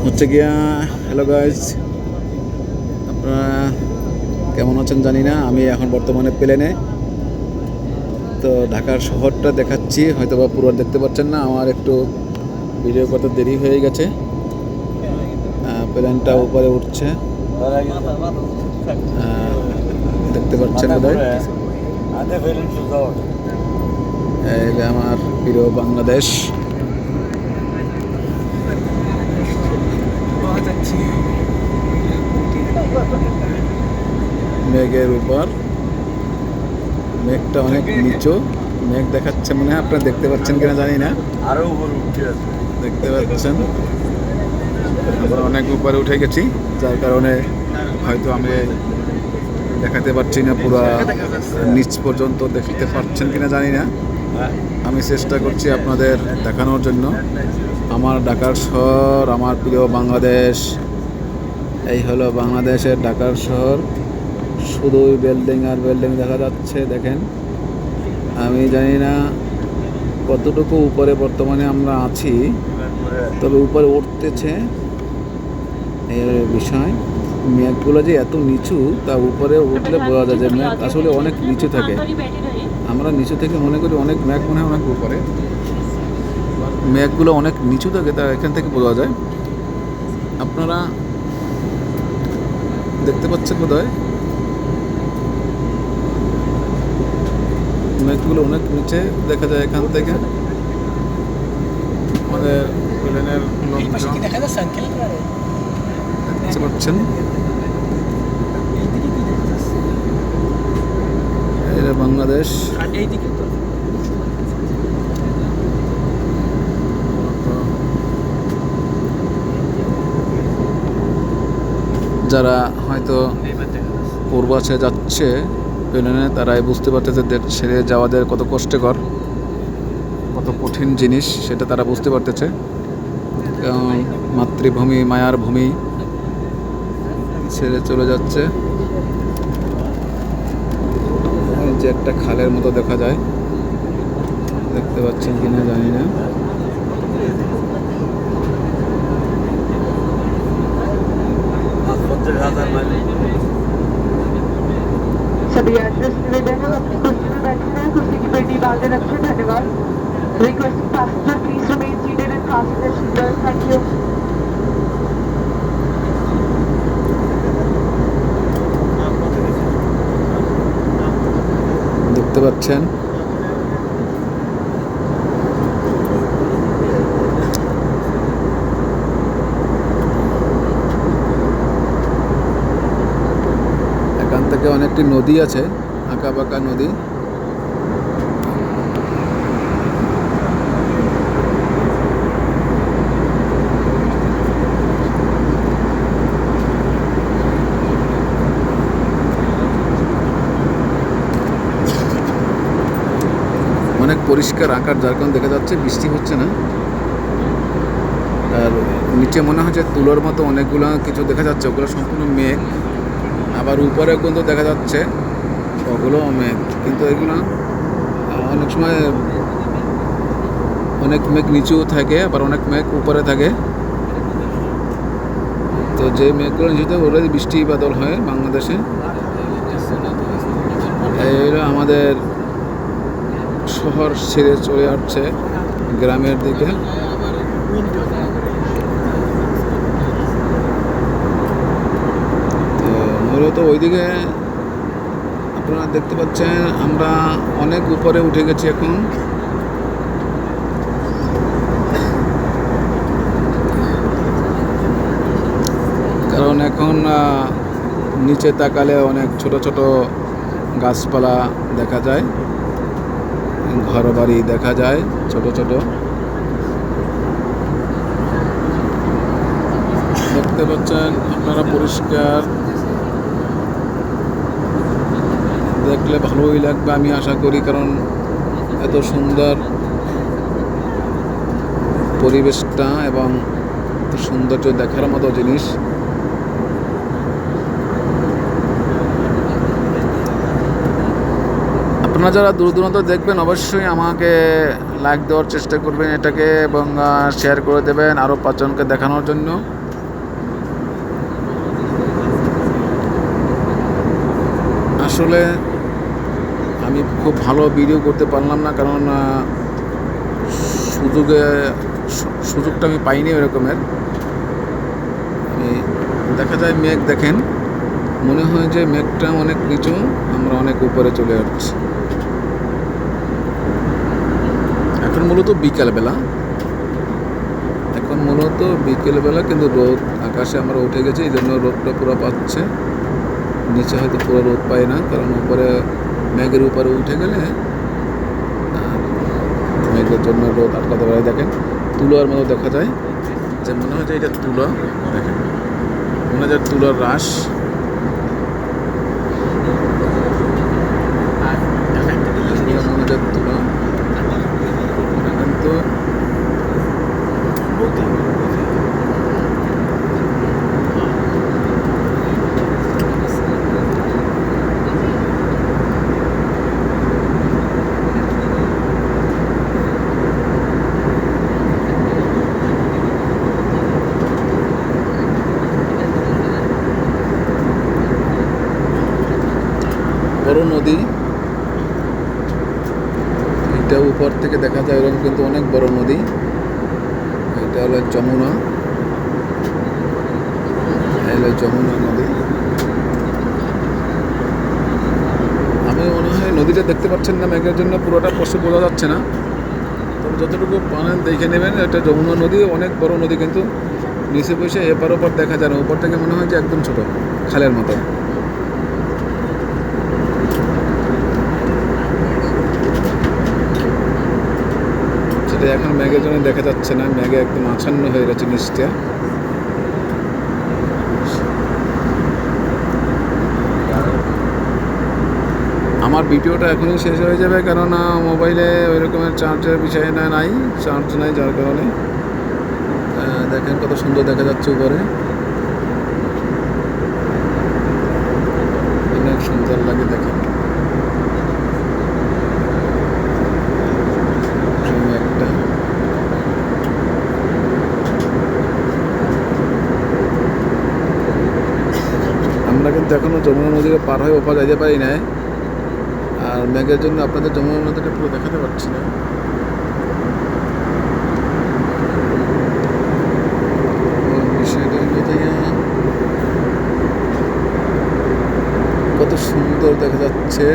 হচ্ছে গিয়া hello guys, আপনারা কেমন আছেন জানি না। আমি এখন বর্তমানে প্লেনে, তো ঢাকার শহরটা দেখাচ্ছি, হয়তো বা পুরো দেখতে পাচ্ছেন না, আমার একটু ভিডিও করতে দেরি হয়ে গেছে। প্লেনটা উপরে উঠছে, দেখতে পাচ্ছেন বোধহয়। এই যে আমার প্রিয় বাংলাদেশ। মেঘের উপর, মেঘটা অনেক নিচু, মেঘ দেখাচ্ছে মনে হয়, আপনারা দেখতে পাচ্ছেন কিনা জানি না। আরো উপরে উঠে আছে, দেখতে পাচ্ছেন আমরা অনেক উপরে উঠে গেছি, যার কারণে হয়তো আমি দেখাতে পারছি না পুরা নিচ পর্যন্ত, দেখতে পাচ্ছেন কিনা জানি না। আমি চেষ্টা করছি আপনাদের দেখানোর জন্য আমার ঢাকার শহর, আমার প্রিয় বাংলাদেশ। এই হলো বাংলাদেশের ঢাকার শহর, শুধুই বিল্ডিং আর বিল্ডিং দেখা যাচ্ছে। দেখেন, আমি জানি না কতটুকু উপরে বর্তমানে আমরা আছি, তবে উপরে উঠতেছে এর বিষয়। মেঘগুলো যে এত নিচু, তা উপরে উঠলে বোঝা যায় যে মেঘ আসলে অনেক নিচু থাকে। আমরা নিচু থেকে মনে করি অনেক মেঘ মনে হয় অনেক উপরে, মেঘগুলো অনেক নিচু থাকে, তা এখান থেকে বোঝা যায়। আপনারা দেখতে পাচ্ছেন বোধহয়, মেঘগুলো অনেক নিচে দেখা যায় এখান থেকে। আমাদের প্লেনের লোকজন দেখতে পাচ্ছেন, এটা বাংলাদেশ। যারা হয়তো পূর্বাচে যাচ্ছে প্লেনে, তারাই বুঝতে পারতেছে দেশ ছেড়ে যাওয়াদের কত কষ্টকর, কত কঠিন জিনিস, সেটা তারা বুঝতে পারতেছে। কারণ মাতৃভূমি, মায়ার ভূমি ছেড়ে চলে যাচ্ছে। এই যে একটা খালের মতো দেখা যায়, দেখতে পাচ্ছেন কিনা জানি না। सभी यात्री निवेदन है, अपनी कुर्सी में बैठे हैं, कुर्सी की पेटी बांधे रखें। धन्यवाद। Requesting passenger please remain seated and fasten their seatbelts. Thank you. দেখতে পাচ্ছেন এখান থেকে অনেকটি নদী আছে, আঁকা বাঁকা নদী। অনেক পরিষ্কার আকার, যার কারণে দেখা যাচ্ছে বৃষ্টি হচ্ছে না। আর নিচে মনে হচ্ছে তুলোর মতো অনেকগুলো কিছু দেখা যাচ্ছে, ওগুলো সম্পূর্ণ মেঘ। আবার উপরে কিন্তু দেখা যাচ্ছে ওগুলো মেঘ, কিন্তু এগুলো অনেক সময় অনেক মেঘ নিচু থাকে, আবার অনেক মেঘ উপরে থাকে। তো যে মেঘগুলো নিচুতে ওগুলোই বৃষ্টি বাদল হয় বাংলাদেশে। এই আমাদের শহর ছেড়ে চলে আসছে গ্রামের দিকে। তো মূলত ওইদিকে আপনারা দেখতে পাচ্ছেন আমরা অনেক উপরে উঠে গেছি এখন। কারণ এখন নিচে তাকালে অনেক ছোট ছোট গাছপালা দেখা যায়, ঘর বাড়ি দেখা যায় ছোট ছোট। দেখতে পাচ্ছেন আপনারা পরিষ্কার, দেখলে ভালোই লাগবে আমি আশা করি, কারণ এত সুন্দর পরিবেশটা এবং সৌন্দর্য দেখার মতো জিনিস। আপনারা যারা দূর দূরান্ত দেখবেন অবশ্যই আমাকে লাইক দেওয়ার চেষ্টা করবেন এটাকে, এবং শেয়ার করে দেবেন আরও 5 জনকে দেখানোর জন্য। আসলে আমি খুব ভালো ভিডিও করতে পারলাম না, কারণ সুযোগটা আমি পাইনি ওই রকমের। আমি দেখা যায় মেঘ দেখেন, মনে হয় যে মেঘটা অনেক নিচু, আমরা অনেক উপরে চলে যাচ্ছি। এখন মূলত বিকেলবেলা, কিন্তু রোদ আকাশে আমরা উঠে গেছি, এই জন্য রোদটা পুরো পাচ্ছে। নিচে হয়তো পুরো রোদ পাই না, কারণ উপরে মেঘের উপরে উঠে গেলে মেঘের জন্য রোদ আটকাতে পারে। দেখেন তুলার মতো দেখা যায়, যে মনে হয় যে এটা তুলা, দেখেন মনে হয় তুলার রাশ। মনে হয় তুলা, কিন্তু বড় নদী, এটা উপর থেকে দেখা যায় এরকম, কিন্তু অনেক বড় নদী। এটা হলো যমুনা, যমুনা নদী। আমি মনে হয় নদীটা দেখতে পাচ্ছেন না মেঘের জন্য, পুরোটা স্পষ্ট বোঝা যাচ্ছে না, তবে যতটুকু পানেন দেখে নেবেন। এটা যমুনা নদী, অনেক বড় নদী, কিন্তু নিচে বসে এপার ওপার দেখা যায় না। উপর থেকে মনে হয় যে একদম ছোট খালের মতো। সেটা এখন মেঘের জন্য দেখা যাচ্ছে না, মেঘে একদম আচ্ছন্ন হয়ে গেছে নিচটা। আমার ভিডিওটা এখনই শেষ হয়ে যাবে, কারণ মোবাইলে ওই রকমের চার্জের বিষয় চার্জ নাই, যার কারণে দেখেন কত সুন্দর দেখা যাচ্ছে উপরে, অনেক সুন্দর লাগে দেখেন। একটা আমরা কিন্তু এখনো যমুনা নদীকে পার হয়ে ওপার যেতে পারি না, আর মেঘের জন্য আপনাদের যমুনা নদীটা পুরো দেখাতে পারছি না। কত সুন্দর দেখা যাচ্ছে।